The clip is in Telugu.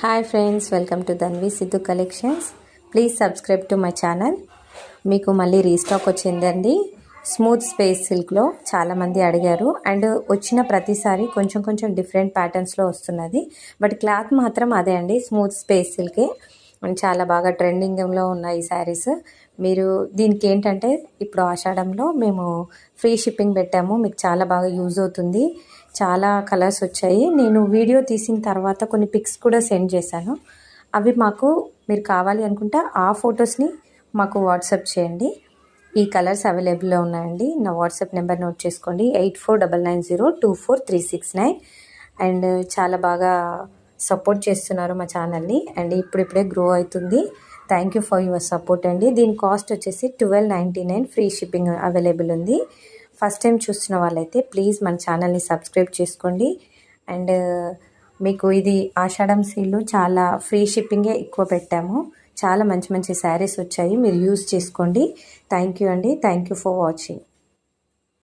Hi friends, welcome to Dhanvi Siddhu collections. Please subscribe to my channel. మీకు మళ్ళీ రీస్టాక్ వచ్చిందండి. స్మూత్ స్పేస్ సిల్క్లో చాలామంది అడిగారు అండ్ వచ్చిన ప్రతిసారి కొంచెం కొంచెం డిఫరెంట్ ప్యాటర్న్స్లో వస్తున్నది. బట్ క్లాత్ మాత్రం అదే అండి, స్మూత్ స్పేస్ సిల్కే. అండ్ చాలా బాగా ట్రెండింగ్లో ఉన్న ఈ శారీస్. మీరు దీనికి ఏంటంటే ఇప్పుడు ఆషాఢంలో మేము ఫ్రీ షిప్పింగ్ పెట్టాము. మీకు చాలా బాగా యూజ్ అవుతుంది. చాలా కలర్స్ వచ్చాయి. నేను వీడియో తీసిన తర్వాత కొన్ని పిక్స్ కూడా సెండ్ చేశాను. అవి మాకు మీరు కావాలి అనుకుంటే ఆ ఫొటోస్ని మాకు వాట్సాప్ చేయండి. ఈ కలర్స్ అవైలబుల్లో ఉన్నాయండి. నా వాట్సాప్ నెంబర్ నోట్ చేసుకోండి, 8499024369. అండ్ చాలా బాగా సపోర్ట్ చేస్తున్నారు మా ఛానల్ని. అండ్ ఇప్పుడిప్పుడే గ్రో అవుతుంది. Thank you for your support అండి. దీని కాస్ట్ వచ్చేసి 1299, ఫ్రీ షిప్పింగ్ అవైలబుల్ ఉంది. ఫస్ట్ టైం చూస్తున్న వాళ్ళైతే ప్లీజ్ మన ఛానల్ని సబ్స్క్రైబ్ చేసుకోండి. అండ్ మీకు ఇది ఆషాఢం సేల్లో చాలా ఫ్రీ షిప్పింగే ఎక్కువ పెట్టాము. చాలా మంచి మంచి శారీస్ వచ్చాయి, మీరు యూజ్ చేసుకోండి. థ్యాంక్ యూ అండి. Thank you for watching.